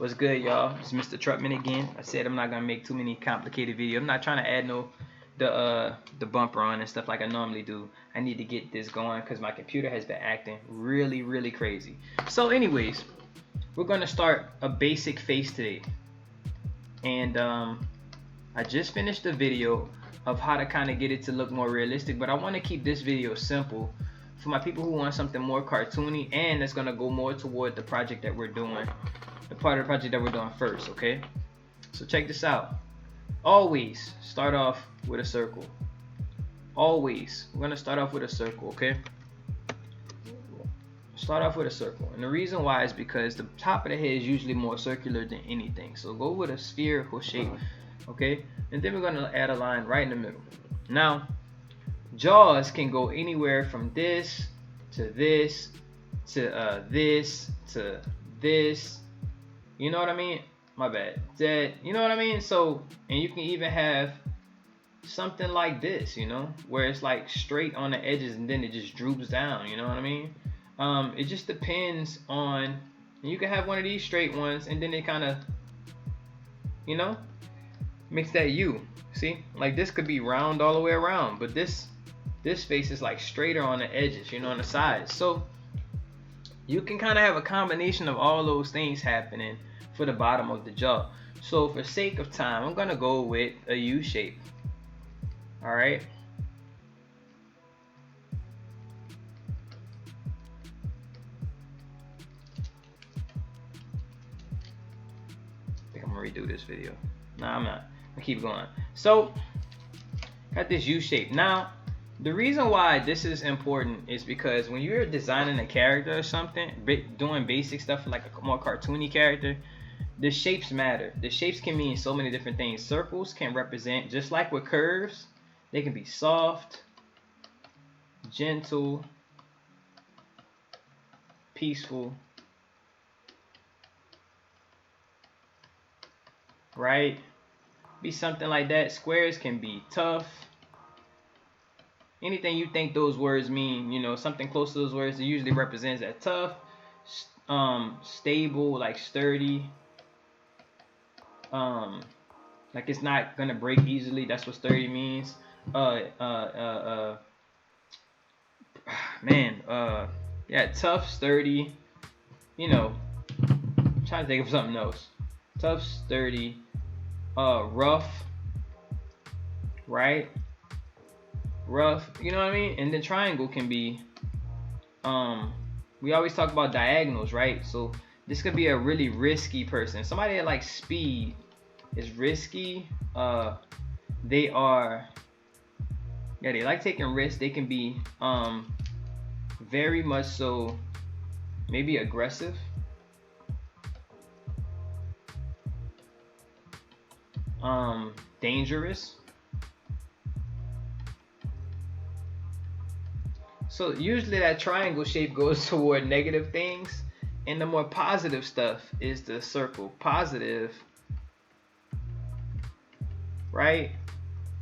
What's good, y'all? It's Mr. Trutman again. I said I'm not gonna make too many complicated videos. I'm not trying to add the bumper on and stuff like I normally do. I need to get this going because my computer has been acting really crazy. So anyways, we're gonna start a basic face today. And I just finished the video of how to kind of get it to look more realistic, but I want to keep this video simple for my people who want something more cartoony, and it's gonna go more toward the project that we're doing, the part of the project that we're doing first. Okay, so check this out. Always start off with a circle. Always, we're gonna start off with a circle. Okay, start off with a circle, and the reason why is because the top of the head is usually more circular than anything. So go with a spherical shape. Okay, and then we're gonna add a line right in the middle. Now, jaws can go anywhere from this to this to this to this. You know what I mean? My bad. That, you know what I mean? So, and you can even have something like this, you know, where it's like straight on the edges and then it just droops down. You know what I mean? It just depends on. You can have one of these straight ones, and then it kind of, you know, makes that U. See, like this could be round all the way around, but this face is like straighter on the edges, you know, on the sides. So you can kind of have a combination of all those things happening for the bottom of the jaw. So for sake of time, I'm gonna go with a U shape. All right. I think I'm gonna redo this video. No, I'm not. I'll keep going. So got this U shape. Now, the reason why this is important is because when you're designing a character or something, doing basic stuff like a more cartoony character, the shapes matter. The shapes can mean so many different things. Circles can represent, just like with curves, they can be soft, gentle, peaceful, right? Be something like that. Squares can be tough. Anything you think those words mean, you know, something close to those words, it usually represents that tough, stable, like sturdy, like it's not gonna break easily. That's what sturdy means. Yeah, tough, sturdy. You know, I'm trying to think of something else. Tough, sturdy, rough, right? Rough, you know what I mean? And the triangle can be, we always talk about diagonals, right? So this could be a really risky person. Somebody that likes speed is risky. They like taking risks. They can be very much so, maybe aggressive. Dangerous. So usually that triangle shape goes toward negative things, and the more positive stuff is the circle. Positive, right?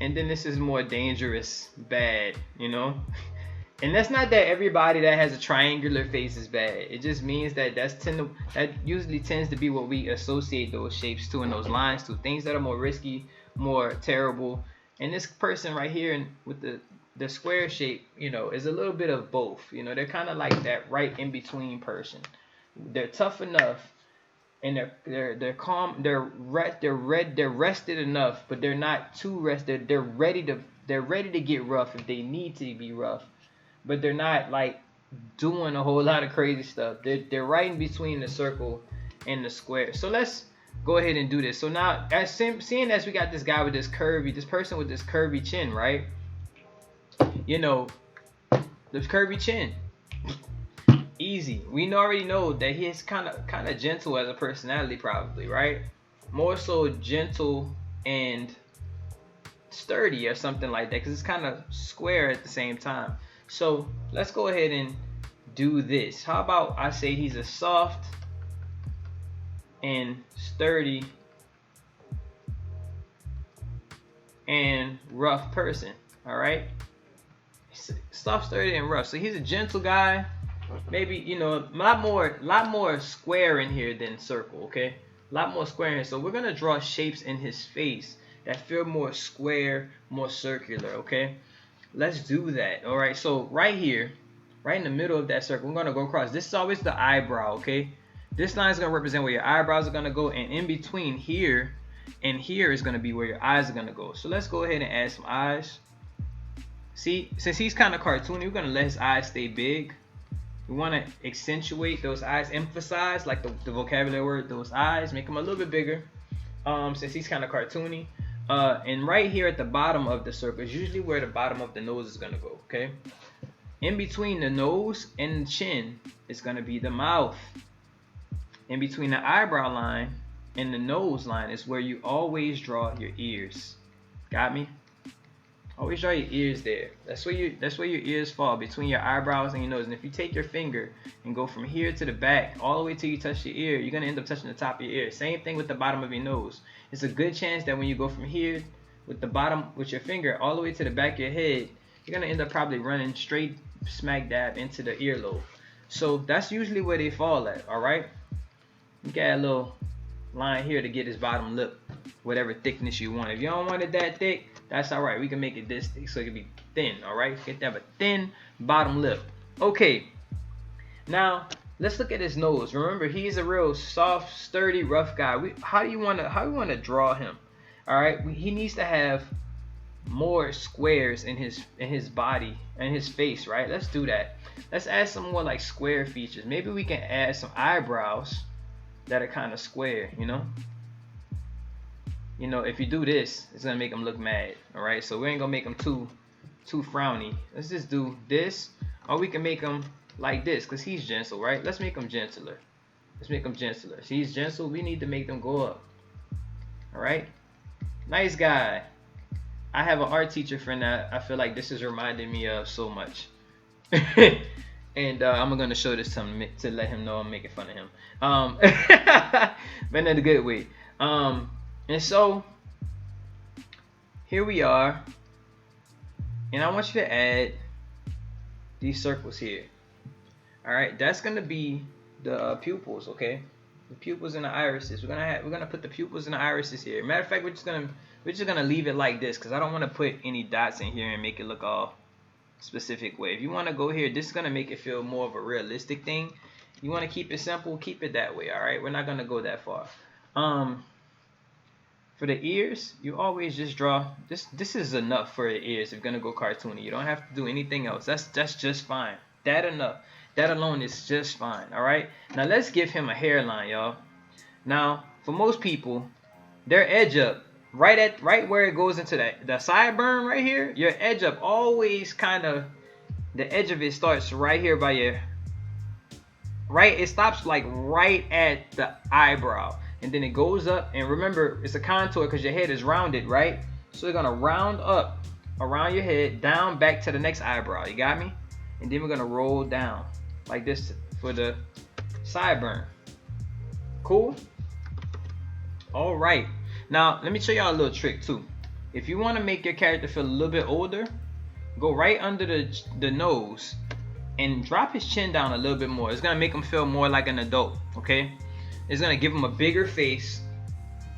And then this is more dangerous, bad, you know? And that's not that everybody that has a triangular face is bad. It just means that that usually tends to be what we associate those shapes to and those lines to. Things that are more risky, more terrible. And this person right here with the square shape, you know, is a little bit of both. You know, they're kind of like that right in between person. They're tough enough, and they're calm. They're rested enough, but they're not too rested. They're ready to get rough if they need to be rough, but they're not like doing a whole lot of crazy stuff. They're right in between the circle and the square. So let's go ahead and do this. So now, seeing as we got this guy with this person with this curvy chin, right? You know, this curvy chin, easy. We already know that he's kind of gentle as a personality, probably, right? More so gentle and sturdy or something like that, because it's kind of square at the same time. So let's go ahead and do this. How about I say he's a soft and sturdy and rough person. All right, soft, sturdy, and rough. So he's a gentle guy. Maybe, you know, a lot more square in here than circle. Okay, A lot more square in here. So we're gonna draw shapes in his face that feel more square, more circular, okay? Let's do that. All right, so right here, right in the middle of that circle, we're gonna go across. This is always the eyebrow, okay? This line is gonna represent where your eyebrows are gonna go, and in between here and here is gonna be where your eyes are gonna go. So let's go ahead and add some eyes. See, since he's kind of cartoony, we're gonna let his eyes stay big. We want to accentuate those eyes, emphasize like the vocabulary word, those eyes, make them a little bit bigger. Since he's kind of cartoony. And right here at the bottom of the circle is usually where the bottom of the nose is gonna go. Okay. In between the nose and the chin is gonna be the mouth. In between the eyebrow line and the nose line is where you always draw your ears. Got me? Always draw your ears there. That's where your ears fall, between your eyebrows and your nose. And if you take your finger and go from here to the back, all the way till you touch your ear, you're gonna end up touching the top of your ear. Same thing with the bottom of your nose. It's a good chance that when you go from here with the bottom with your finger all the way to the back of your head, you're gonna end up probably running straight smack dab into the earlobe. So that's usually where they fall at. All right. You got a little line here to get his bottom lip, whatever thickness you want. If you don't want it that thick, that's all right. We can make it this thick so it can be thin. All right, get to have a thin bottom lip. Okay, now let's look at his nose. Remember, he's a real soft, sturdy, rough guy. How do you want to draw him? All right, he needs to have more squares in his body and his face. Right, let's do that. Let's add some more like square features. Maybe we can add some eyebrows that are kind of square. You know, if you do this, it's gonna make him look mad. All right, so we ain't gonna make him too frowny. Let's just do this, or we can make him like this, cause he's gentle, right? Let's make him gentler. Let's make him gentler. See, he's gentle. We need to make them go up. All right, nice guy. I have an art teacher friend that I feel like this is reminding me of so much, and I'm gonna show this to him to let him know I'm making fun of him, but in a good way. And so here we are, and I want you to add these circles here. All right, that's gonna be the pupils, okay? The pupils and the irises. We're gonna put the pupils and the irises here. Matter of fact, we're just gonna leave it like this because I don't want to put any dots in here and make it look all specific way. If you want to go here, this is gonna make it feel more of a realistic thing. You want to keep it simple, keep it that way. All right, we're not gonna go that far. For the ears, you always just draw this. This is enough for the ears. If you're gonna go cartoony, you don't have to do anything else. That's just fine. That enough. That alone is just fine. All right. Now let's give him a hairline, y'all. Now for most people, their edge up right where it goes into the sideburn right here. Your edge up always kind of, the edge of it starts right here by your right. It stops like right at the eyebrow. And then it goes up, and remember, it's a contour because your head is rounded, right? So you're gonna round up around your head, down back to the next eyebrow. You got me? And then we're gonna roll down like this for the sideburn. Cool? All right. Now let me show y'all a little trick too. If you want to make your character feel a little bit older, go right under the nose and drop his chin down a little bit more. It's gonna make him feel more like an adult. Okay? It's gonna give him a bigger face,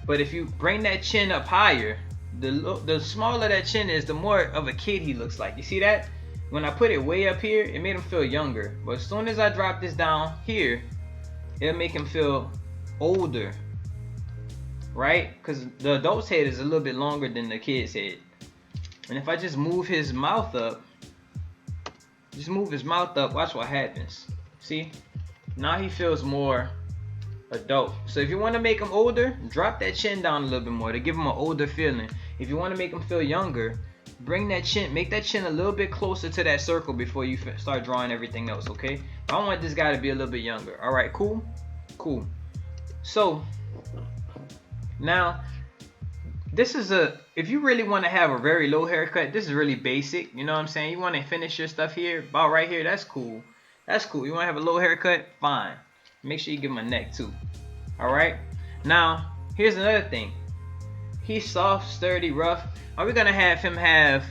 but if you bring that chin up higher, the smaller that chin is, the more of a kid he looks like. You see that? When I put it way up here, it made him feel younger. But as soon as I drop this down here, it'll make him feel older, right? Because the adult's head is a little bit longer than the kid's head. And if I just move his mouth up, watch what happens. See? Now he feels more adult. So if you want to make him older, drop that chin down a little bit more to give him an older feeling. If you want to make him feel younger, bring that chin, make that chin a little bit closer to that circle before you start drawing everything else. Okay, I want this guy to be a little bit younger. All right, cool. So now this is if you really want to have a very low haircut, this is really basic. You know what I'm saying? You want to finish your stuff here, about right here. That's cool. You want to have a low haircut? Fine. Make sure you give him a neck too. All right. Now here's another thing. He's soft, sturdy, rough. Are we gonna have him have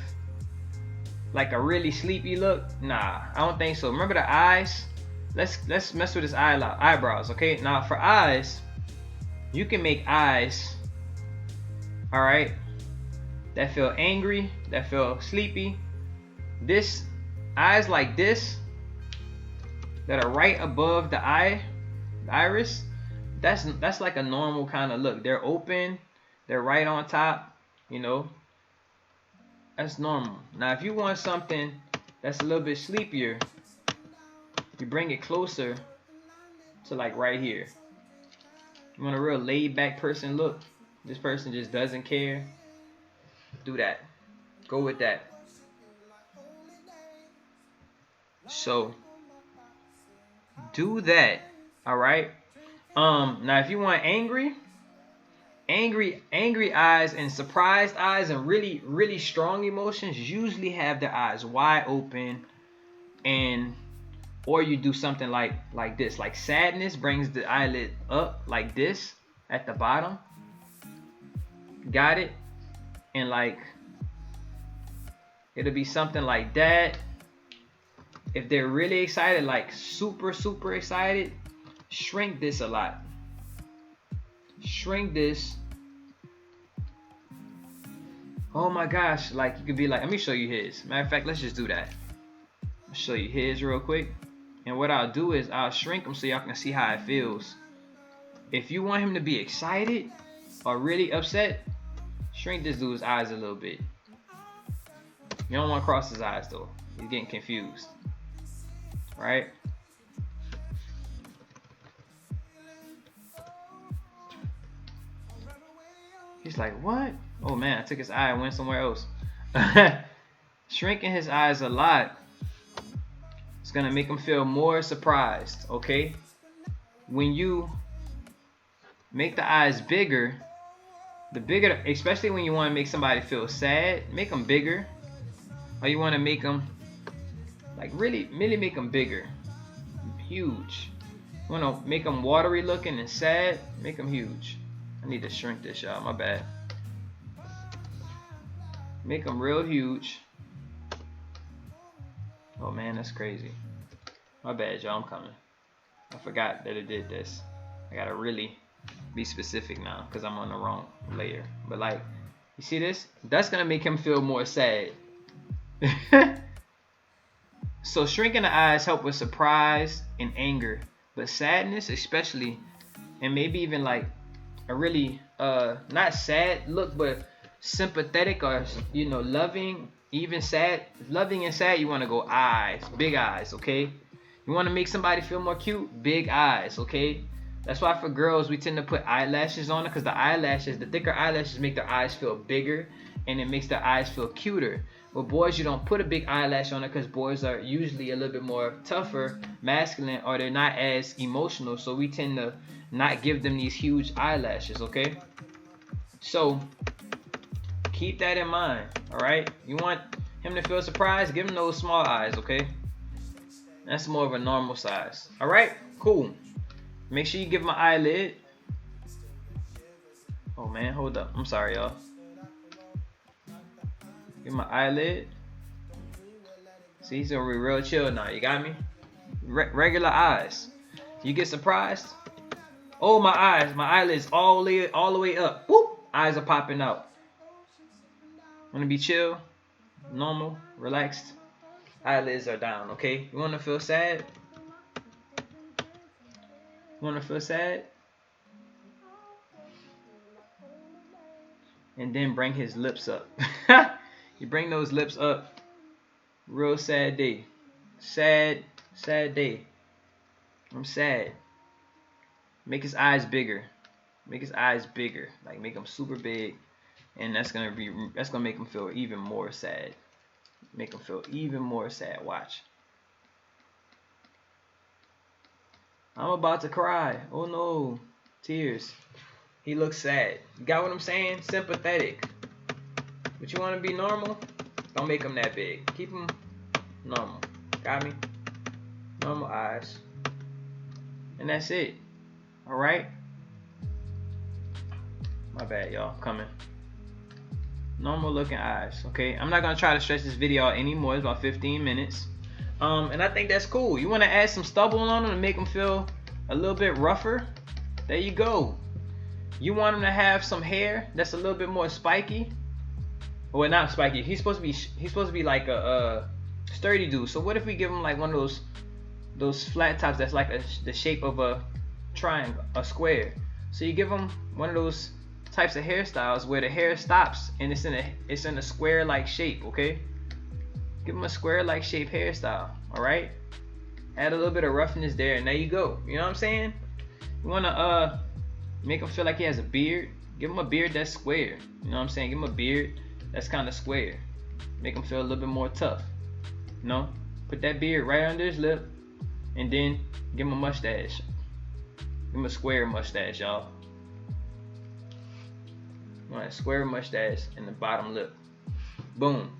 like a really sleepy look? Nah, I don't think so. Remember the eyes? Let's mess with his eyebrows. Okay. Now for eyes, you can make eyes, all right, that feel angry, that feel sleepy. This eyes like this that are right above the iris, that's like a normal kind of look. They're open, they're right on top, you know. That's normal. Now if you want something that's a little bit sleepier, you bring it closer to like right here. You want a real laid back person look, this person just doesn't care, do that. Go with that. So do that. All right. Now if you want angry eyes and surprised eyes and really strong emotions, usually have their eyes wide open, and or you do something like this. Like sadness brings the eyelid up like this at the bottom. Got it? And like it'll be something like that. If they're really excited, like super excited, shrink this a lot. Shrink this. Oh my gosh, like you could be like, let me show you his. Matter of fact, let's just do that. I'll show you his real quick. And what I'll do is I'll shrink him so y'all can see how it feels. If you want him to be excited or really upset, shrink this dude's eyes a little bit. You don't want to cross his eyes though. He's getting confused. Right? He's like, what? Oh man, I took his eye and went somewhere else. Shrinking his eyes a lot, it's gonna make him feel more surprised, okay? When you make the eyes bigger, especially when you want to make somebody feel sad, make them bigger. Or you want to make them like really make them bigger, huge. You want to make them watery looking and sad, make them huge. I need to shrink this, y'all, my bad. Make them real huge. Oh man, that's crazy. My bad, y'all, I'm coming. I forgot that it did this. I gotta really be specific now because I'm on the wrong layer. But like, you see this? That's gonna make him feel more sad. So shrinking the eyes help with surprise and anger, but sadness especially, and maybe even like a really not sad look, but sympathetic or loving, even sad, loving and sad. You want to go eyes, big eyes, okay? You want to make somebody feel more cute, big eyes, okay? That's why for girls we tend to put eyelashes on it, because the thicker eyelashes make their eyes feel bigger, and it makes their eyes feel cuter. But boys, you don't put a big eyelash on it because boys are usually a little bit more tougher, masculine, or they're not as emotional. So we tend to not give them these huge eyelashes, okay? So keep that in mind, all right? You want him to feel surprised, give him those small eyes, okay? That's more of a normal size, all right? Cool. Make sure you give him an eyelid. Oh man, hold up. I'm sorry, y'all. Give my eyelid. See, he's gonna be real chill now. You got me? Regular eyes. You get surprised? Oh, my eyes. My eyelids all the way up. Whoop! Eyes are popping out. Wanna be chill? Normal? Relaxed? Eyelids are down, okay? You wanna feel sad? You wanna feel sad? And then bring his lips up. You bring those lips up. Real sad day. Sad day. I'm sad. Make his eyes bigger. Make his eyes bigger. Like make them super big. And that's gonna make him feel even more sad. Make him feel even more sad. Watch. I'm about to cry. Oh no. Tears. He looks sad. You got what I'm saying? Sympathetic. But you want to be normal? Don't make them that big. Keep them normal. Got me? Normal eyes. And that's it. Alright? My bad, y'all. Coming. Normal looking eyes. Okay? I'm not going to try to stretch this video out anymore. It's about 15 minutes. And I think that's cool. You want to add some stubble on them to make them feel a little bit rougher? There you go. You want him to have some hair that's a little bit more spiky. Well, not spiky. He's supposed to be like a sturdy dude. So what if we give him like one of those flat tops that's like the shape of a triangle, a square. So you give him one of those types of hairstyles where the hair stops and it's in a square like shape. Okay, give him a square like shape hairstyle. All right, add a little bit of roughness there, and there you go. You know what I'm saying? You wanna make him feel like he has a beard. Give him a beard that's square. You know what I'm saying? Give him a beard that's kind of square. Make him feel a little bit more tough. You know? Put that beard right under his lip, and then give him a mustache. Give him a square mustache, y'all. You want a square mustache in the bottom lip. Boom.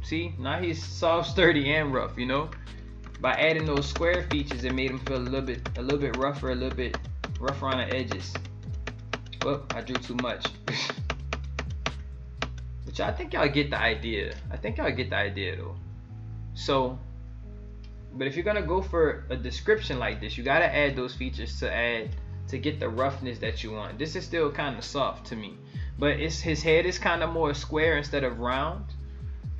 See? Now he's soft, sturdy, and rough. You know? By adding those square features, it made him feel a little bit rougher, a little bit rougher on the edges. Well, I drew too much. But I think y'all get the idea. I think y'all get the idea though. So, but if you're gonna go for a description like this, you gotta add those features to get the roughness that you want. This is still kind of soft to me, but his head is kind of more square instead of round,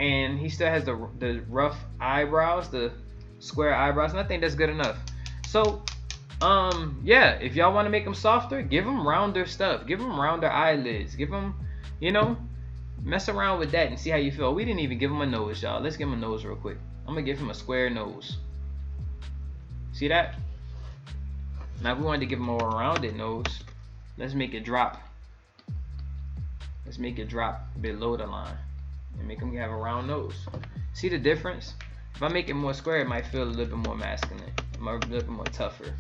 and he still has the rough eyebrows, the square eyebrows, and I think that's good enough. So yeah, if y'all want to make him softer, give him rounder stuff, give him rounder eyelids, give him, you know, mess around with that and see how you feel. We didn't even give him a nose, y'all. Let's give him a nose real quick. I'm gonna give him a square nose. See that? Now if we wanted to give him a more rounded nose, let's make it drop. Let's make it drop below the line and make him have a round nose. See the difference? If I make it more square, it might feel a little bit more masculine, a little bit more tougher.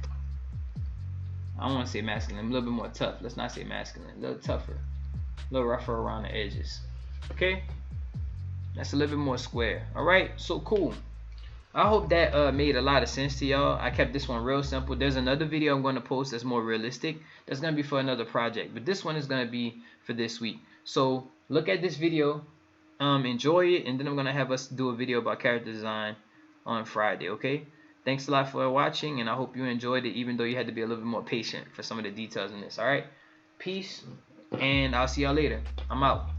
I don't want to say masculine, a little bit more tough. Let's not say masculine, a little tougher, a little rougher around the edges. Okay, that's a little bit more square. All right, so cool. I hope that made a lot of sense to y'all. I kept this one real simple. There's another video I'm going to post that's more realistic. That's going to be for another project, but this one is going to be for this week. So look at this video, enjoy it, and then I'm going to have us do a video about character design on Friday. Okay, thanks a lot for watching, and I hope you enjoyed it, even though you had to be a little bit more patient for some of the details in this. All right, peace, and I'll see y'all later. I'm out.